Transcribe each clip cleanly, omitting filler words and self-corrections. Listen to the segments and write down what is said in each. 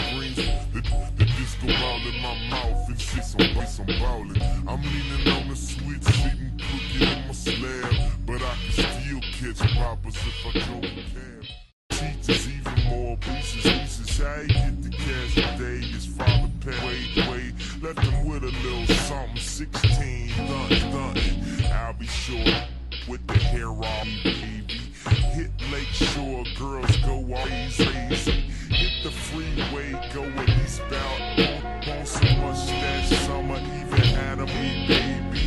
screams. The disco ball in my mouth and shit's I'm ballin'. I'm leaning on the switch, sitting crooked in my slab, but I can still catch poppers if I drove a cab. Teachers even more pieces. How you get the cash today? His father passed away, left him with a little something. 16 stuntin'. I'll be sure with the hair off, baby. Hit Lake Shore, girls go crazy. Hit the freeway, go at least bout on so much that summer, even had a me, baby.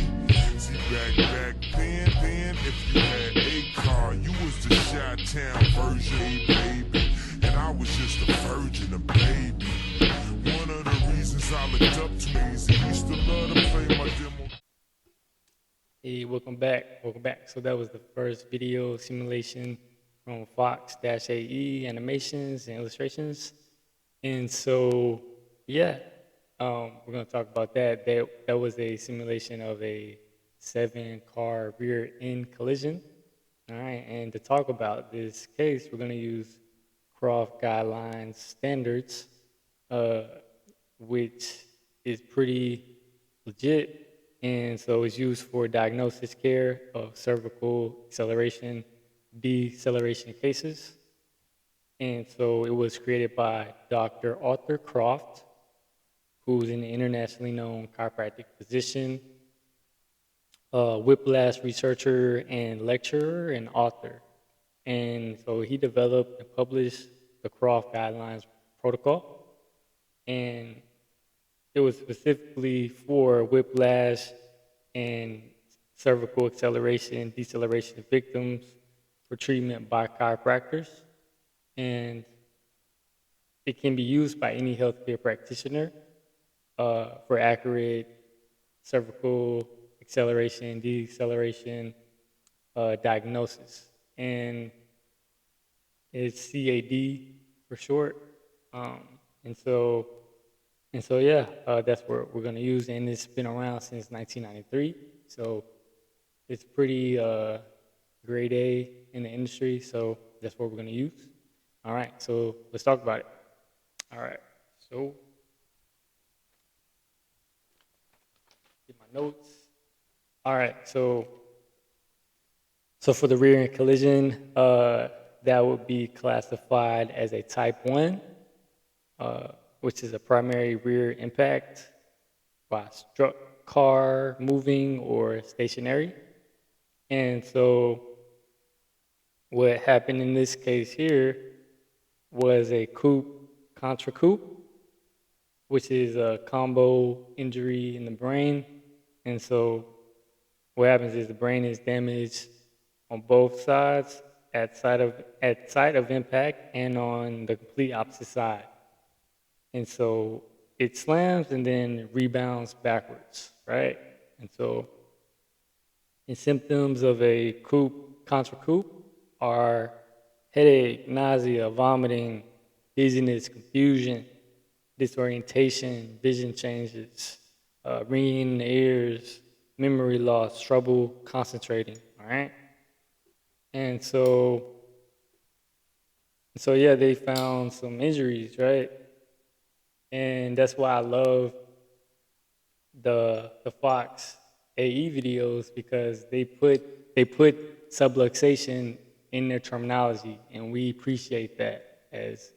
See back then, if you had a car, you was the Chi-Town version, baby. And I was just a virgin, a baby. One of the reasons I looked up to me is he used to love to play my demo. Hey, welcome back. So that was the first video simulation from Fox-AE Animations and Illustrations. And so, yeah, we're going to talk about that. That was a simulation of a 7-car rear end collision. All right, and to talk about this case, we're going to use Croft guidelines standards, which is pretty legit. And so it's used for diagnosis care of cervical acceleration, deceleration cases. And so it was created by Dr. Arthur Croft, who's an internationally known chiropractic physician, whiplash researcher and lecturer and author. And so he developed and published the Croft guidelines protocol. And it was specifically for whiplash and cervical acceleration, deceleration victims for treatment by chiropractors. And it can be used by any healthcare practitioner for accurate cervical acceleration, deceleration diagnosis. And it's CAD for short. And so yeah, that's what we're going to use, and it's been around since 1993. So it's pretty grade A in the industry. So that's what we're going to use. All right, so let's talk about it. All right, so get my notes. All right, so for the rear end collision, that would be classified as a type 1. Which is a primary rear impact by struck car moving or stationary. And so what happened in this case here was a coupe contra coupe, which is a combo injury in the brain. And so what happens is the brain is damaged on both sides at site of impact and on the complete opposite side. And so it slams and then rebounds backwards, right? And so the symptoms of a coupe contra coupe are headache, nausea, vomiting, dizziness, confusion, disorientation, vision changes, ringing in the ears, memory loss, trouble concentrating, all right? And so yeah, they found some injuries, right? And that's why I love the Fox AE videos, because they put subluxation in their terminology, and we appreciate that as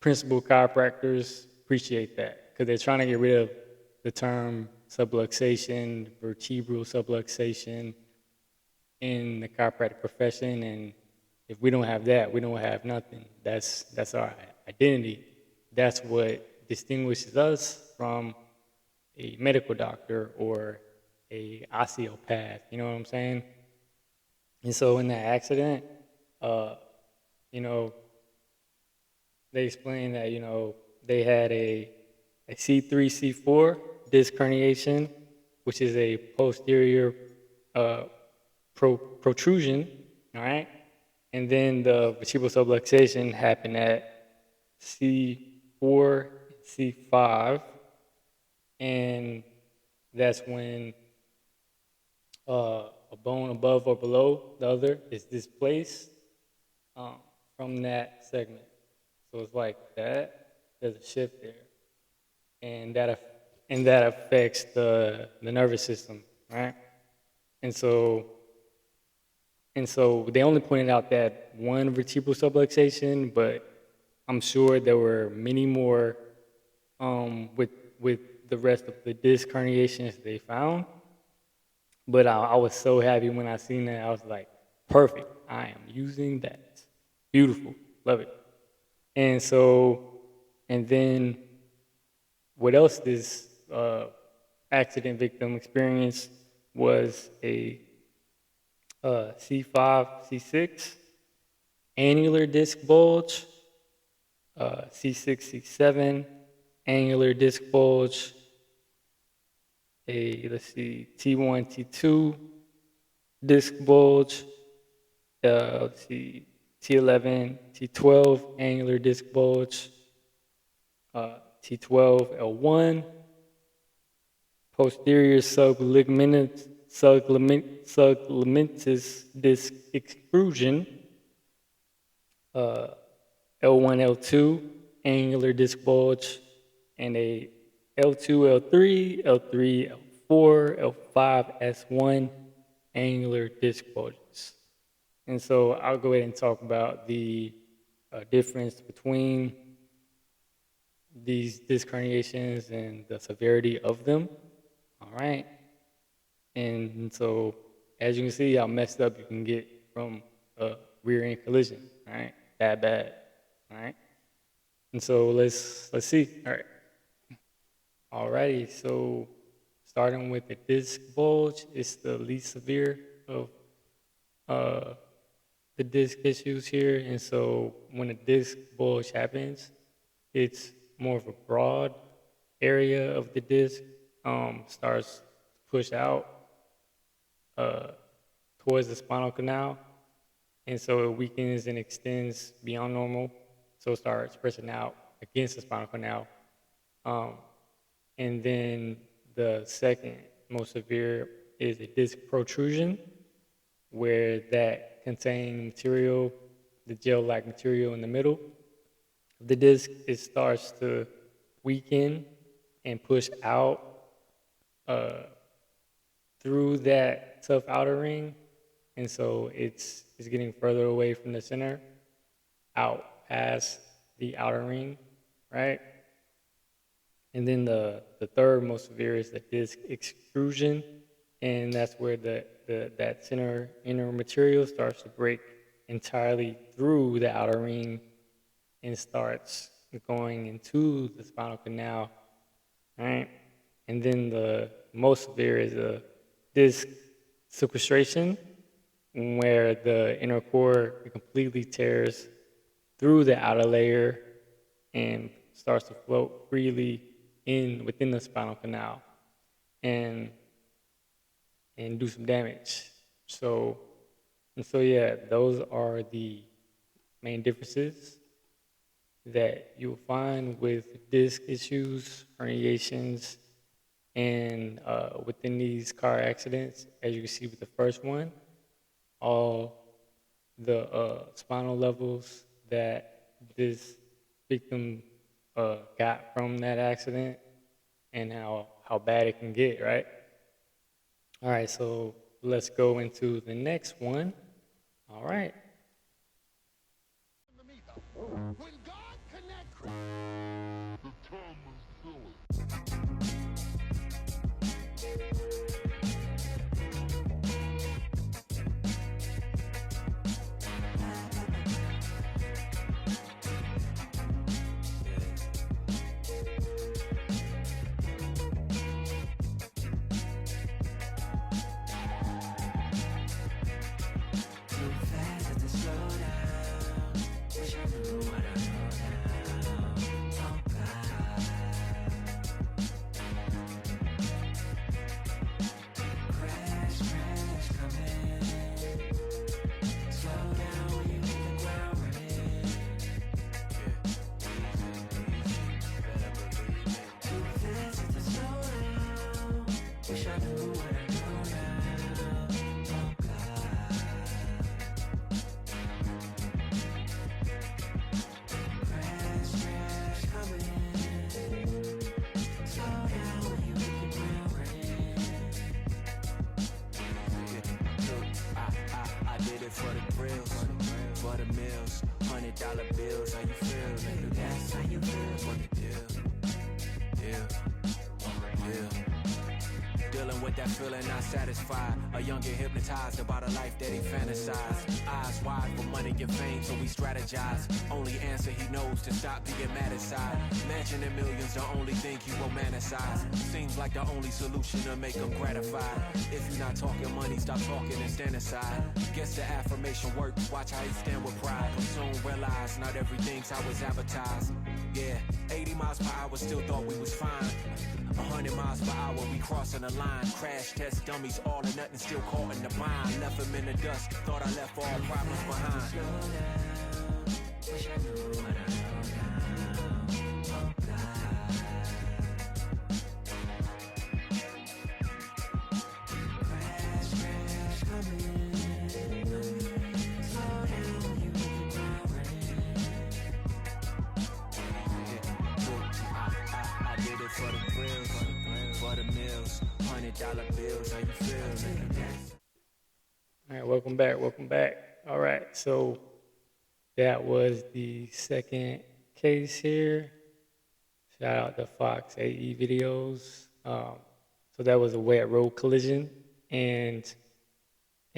principal chiropractors appreciate that, because they're trying to get rid of the term subluxation, vertebral subluxation in the chiropractic profession. And if we don't have that, we don't have nothing. That's our identity. That's what distinguishes us from a medical doctor or a osteopath. You know what I'm saying? And so in that accident, they explained that, they had a C3, C4 disc herniation, which is a posterior protrusion, all right? And then the vertebral subluxation happened at C4, C5, and that's when a bone above or below the other is displaced from that segment. So it's like that. There's a shift there, and that affects the nervous system, right? And so they only pointed out that one vertebral subluxation, but I'm sure there were many more with the rest of the disc herniations they found. But I was so happy when I seen that. I was like, perfect. I am using that. Beautiful. Love it. And so, and then what else this accident victim experienced was a C5, C6, annular disc bulge, C6, C7, annular disc bulge, let's see, T1, T2 disc bulge, let's see, T11, T12 annular disc bulge, T12, L1, posterior subligamentous disc extrusion, L1, L2 annular disc bulge, and a L2, L3, L3, L4, L5, S1 annular disc bulges. And so I'll go ahead and talk about the difference between these disc herniations and the severity of them. All right. And so as you can see how messed up you can get from a rear end collision. All right. That bad. All right. And so let's see. All right. Alrighty, so starting with the disc bulge, it's the least severe of the disc issues here. And so when a disc bulge happens, it's more of a broad area of the disc, starts to push out towards the spinal canal. And so it weakens and extends beyond normal. So it starts pressing out against the spinal canal. And then the second most severe is a disc protrusion, where that containing material, the gel-like material in the middle of the disc, it starts to weaken and push out through that tough outer ring. And so it's getting further away from the center, out past the outer ring, right? And then the third most severe is the disc extrusion, and that's where that center inner material starts to break entirely through the outer ring and starts going into the spinal canal, right? And then the most severe is a disc sequestration, where the inner core completely tears through the outer layer and starts to float freely within the spinal canal and do some damage. So yeah, those are the main differences that you'll find with disc issues, herniations, and within these car accidents. As you can see with the first one, all the spinal levels that this victim got from that accident and how bad it can get, right? All right, so let's go into the next one. All right. When God connects, the time is silly. Too fast to the mills, $100 bills. How you feel, nigga? That's how you feel. What the deal? Yeah. Dealing with that feeling not satisfied. A youngin' hypnotized about a life that he fantasized. Eyes wide for money and fame, so we strategize. Only answer he knows to stop being mad inside. Mansioning millions, the only thing he romanticize. Seems like the only solution to make him gratified. If you're not talking money, stop talking and stand aside. Guess the affirmation works, watch how he stand with pride. But soon realize not everything's how it's advertised. Yeah, 80 miles per hour, still thought we was fine. 100 miles per hour, we crossing the line. Crash test dummies, all or nothing, still caught in the bind. Left him in the dust, thought I left all problems behind. Slow down, wish I knew what I know now. Oh God. Crash, coming. Slow down, you keep I did it for the grills, for the meals, $100 bills. How you feel, nigga? All right, welcome back. All right, so that was the second case here. Shout out to Fox AE Videos. So that was a wet road collision, and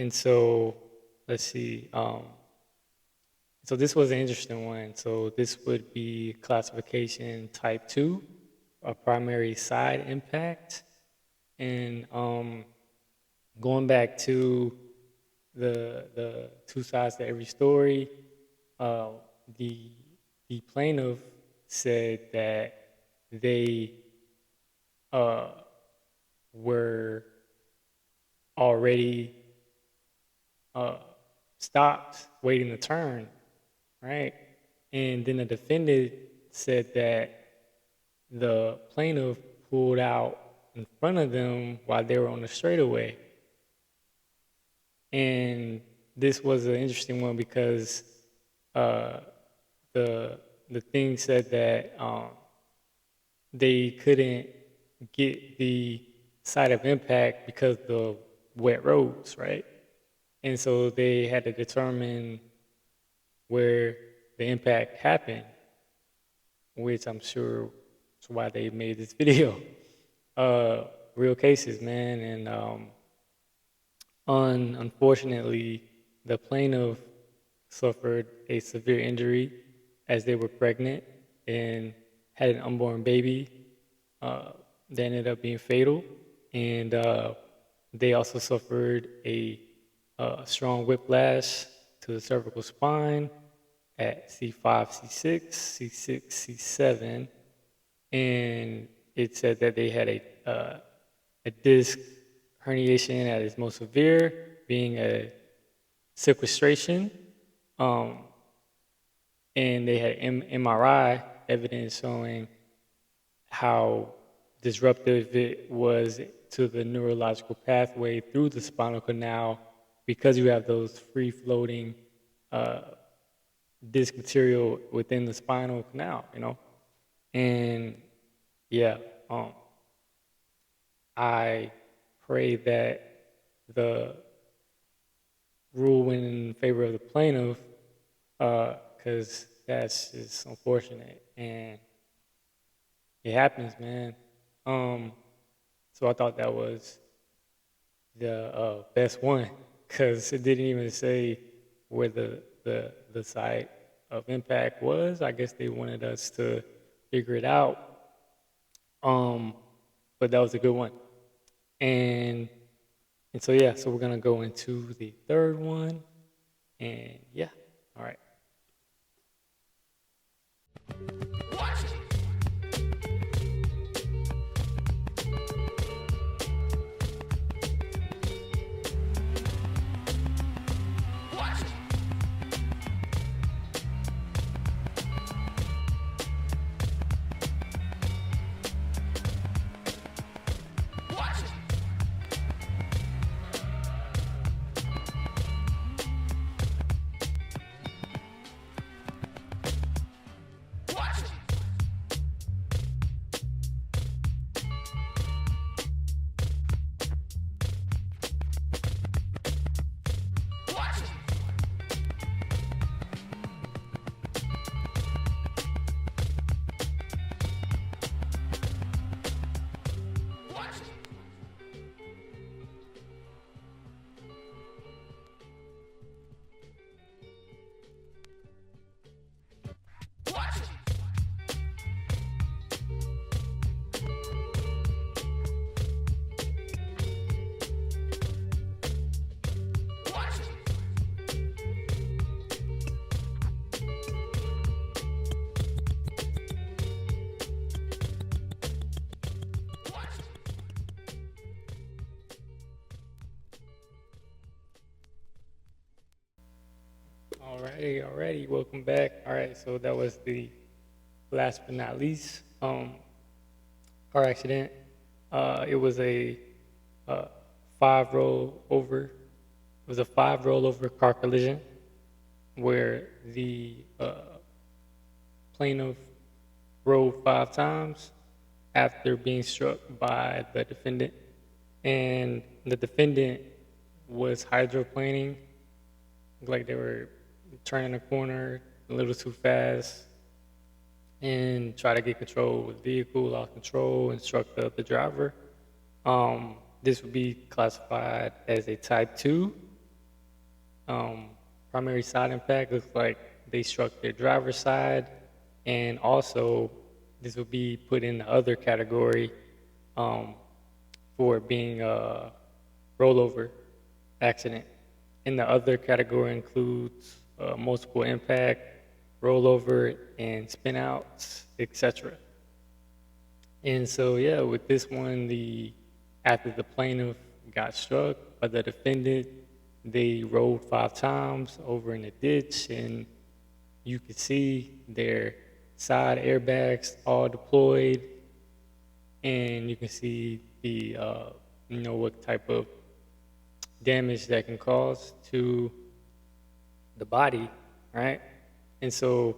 so let's see. So this was an interesting one. So this would be classification type 2, a primary side impact, and going back to the two sides to every story, the plaintiff said that they were already stopped waiting to turn, right? And then the defendant said that the plaintiff pulled out in front of them while they were on the straightaway. And this was an interesting one because the thing said that they couldn't get the site of impact because of the wet roads, right? And so they had to determine where the impact happened, which I'm sure is why they made this video. Real cases, man, and unfortunately, the plaintiff suffered a severe injury as they were pregnant and had an unborn baby that ended up being fatal. And they also suffered a strong whiplash to the cervical spine at C5, C6, C6, C7. And it said that they had a disc herniation at its most severe, being a sequestration. And they had MRI evidence showing how disruptive it was to the neurological pathway through the spinal canal because you have those free-floating disc material within the spinal canal, you know? And yeah, I pray that the rule went in favor of the plaintiff, because that's just unfortunate, and it happens, man. So I thought that was the best one, because it didn't even say where the site of impact was. I guess they wanted us to figure it out. But that was a good one. And so yeah, so we're gonna go into the third one, and yeah, all right. Watch it. Watch it. Watch it. Alrighty, welcome back. All right, so that was the last but not least car accident. It was a five rollover. It was a five rollover car collision where the plaintiff rode 5 times after being struck by the defendant, and the defendant was hydroplaning, like they were turning a corner a little too fast and try to get control of the vehicle, lost control, and struck the driver. This would be classified as a type 2. Primary side impact looks like they struck their driver's side, and also this would be put in the other category for it being a rollover accident. And the other category includes multiple impact, rollover, and spin outs, etc. And so, yeah, with this one, after the plaintiff got struck by the defendant, they rolled 5 times over in a ditch, and you could see their side airbags all deployed, and you can see the what type of damage that can cause to the body, right? And so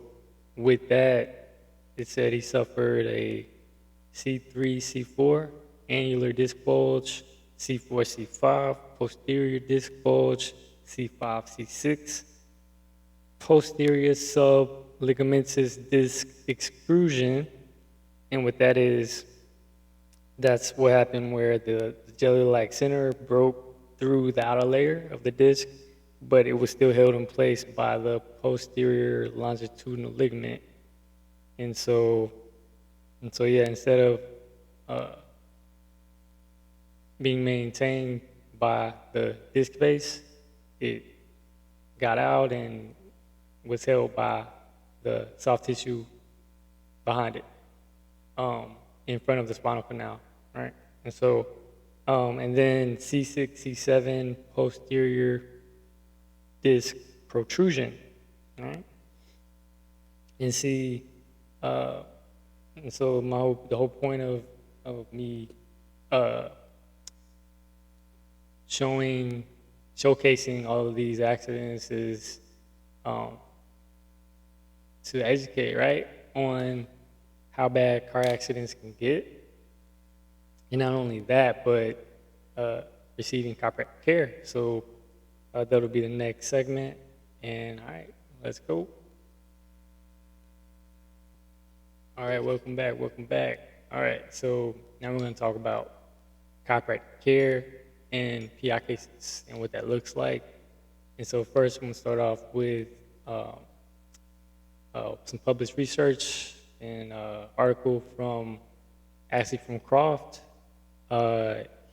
with that, it said he suffered a C3, C4, annular disc bulge, C4, C5, posterior disc bulge, C5, C6, posterior subligamentous disc extrusion. And what that is, that's what happened where the jelly-like center broke through the outer layer of the disc, but it was still held in place by the posterior longitudinal ligament. And so yeah, instead of being maintained by the disc base, it got out and was held by the soft tissue behind it, in front of the spinal canal, right? And so, and then C6, C7, posterior disc protrusion, right? And see, and so the whole point of me showcasing all of these accidents is to educate, right, on how bad car accidents can get. And not only that, but receiving chiropractic care. So that'll be the next segment. And all right, let's go. All right, welcome back. All right, so now we're going to talk about chiropractic care and PI cases and what that looks like. And so first, I'm going to start off with some published research and article from Croft.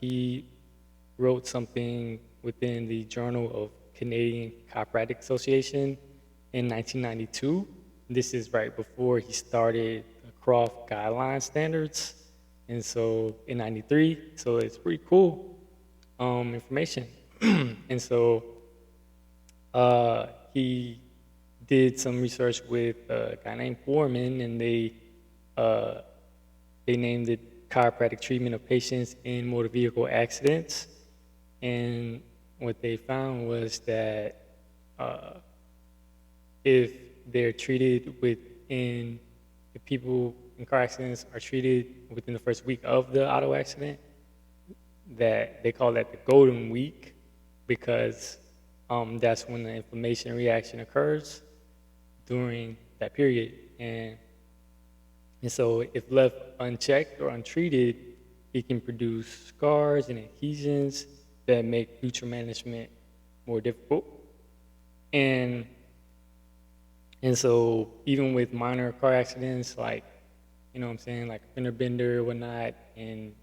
He wrote something within the Journal of Canadian Chiropractic Association in 1992. This is right before he started the Croft guideline standards. And so in 93, so it's pretty cool information. And so he did some research with a guy named Foreman, and they named it chiropractic treatment of patients in motor vehicle accidents. And what they found was that if they're treated if people in car accidents are treated within the first week of the auto accident, that they call that the golden week, because that's when the inflammation reaction occurs during that period. And so if left unchecked or untreated, it can produce scars and adhesions that make future management more difficult. And so even with minor car accidents, like, you know what I'm saying, like a fender bender or whatnot, and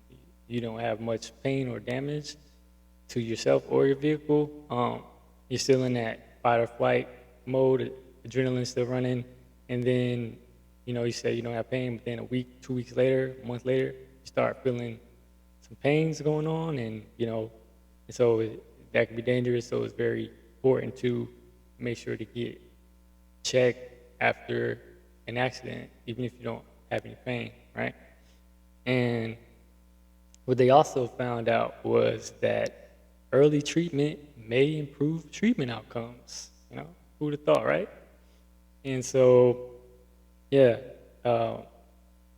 you don't have much pain or damage to yourself or your vehicle, you're still in that fight or flight mode, adrenaline's still running, and then, you say you don't have pain, but then a week, 2 weeks later, a month later, you start feeling some pains going on, and, and so that can be dangerous, so it's very important to make sure to get check after an accident, even if you don't have any pain, right? And what they also found out was that early treatment may improve treatment outcomes. Who would have thought, right? And so, yeah,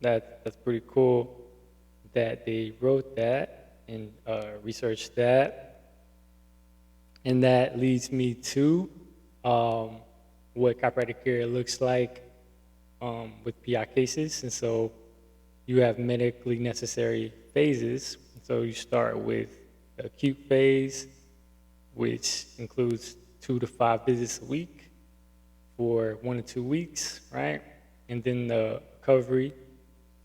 that's pretty cool that they wrote that and researched that. And that leads me to what chiropractic care looks like with PI cases. And so you have medically necessary phases. So you start with the acute phase, which includes 2 to 5 visits a week for 1 to 2 weeks, right? And then the recovery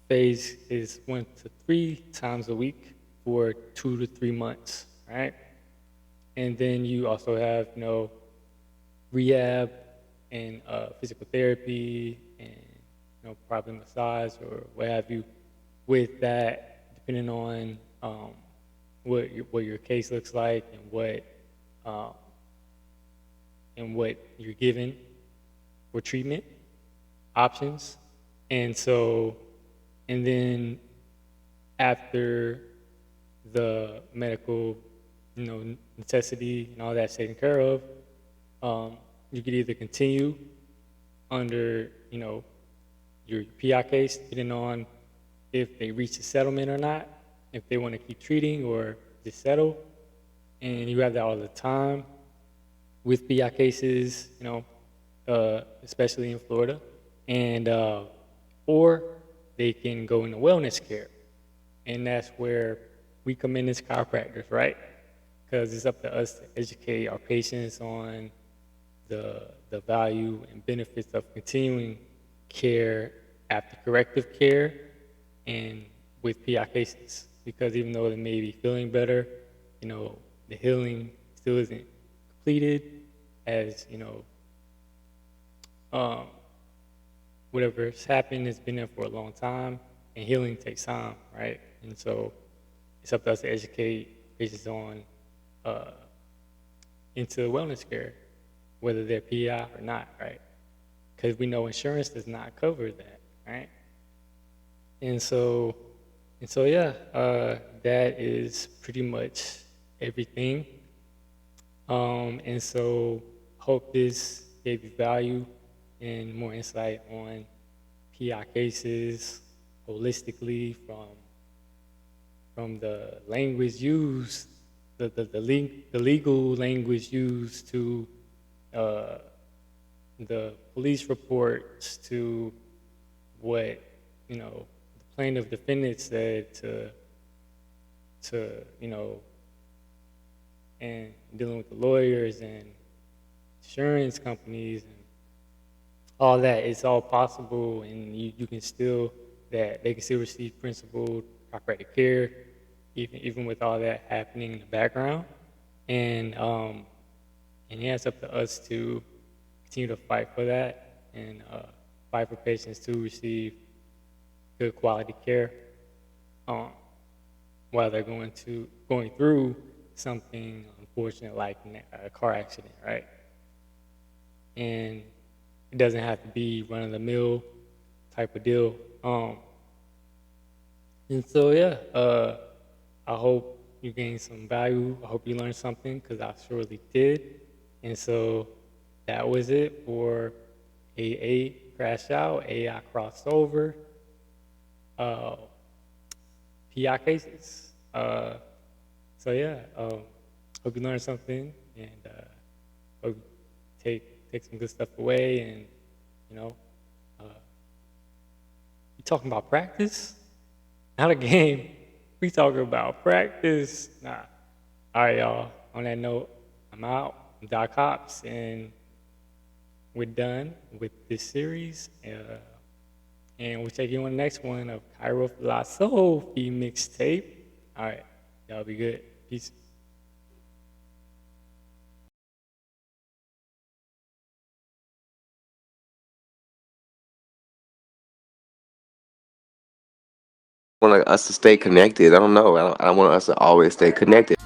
phase is 1 to 3 times a week for 2 to 3 months, right? And then you also have, rehab and physical therapy and, probably massage or what have you with that, depending on what your case looks like and what you're given for treatment options. And so, and then after the medical, necessity and all that's taken care of, you could either continue under, your PI case, depending on if they reach a settlement or not, if they want to keep treating or just settle. And you have that all the time with PI cases, especially in Florida. And, or they can go into wellness care. And that's where we come in as chiropractors, right? Because it's up to us to educate our patients on the value and benefits of continuing care after corrective care and with PI cases. Because even though they may be feeling better, the healing still isn't completed as, whatever's happened has been there for a long time, and healing takes time, right? And so it's up to us to educate patients on into wellness care, whether they're PI or not, right? Because we know insurance does not cover that, right? And so yeah, that is pretty much everything. And so hope this gave you value and more insight on PI cases holistically from the language used, the legal language used to the police reports to what the plaintiff defendant said to and dealing with the lawyers and insurance companies and all that. It's all possible, and you can still they can still receive principled chiropractic care even with all that happening in the background. And yeah, it's up to us to continue to fight for that and fight for patients to receive good quality care while they're going through something unfortunate like a car accident, right? And it doesn't have to be run-of-the-mill type of deal. And so yeah, I hope you gained some value. I hope you learned something, because I surely did. And so that was it for AA Crashout, AI Crossover, PI cases. So yeah, hope you learned something, and hope you take some good stuff away. And you talking about practice, not a game. We talking about practice. Nah. All right, y'all. On that note, I'm out. I'm Doc Hops, and we're done with this series. And we'll take you on the next one of Chiro Philosophy mixtape. All right, y'all be good. Peace. Want us to stay connected. I don't know. I don't want us to always stay connected.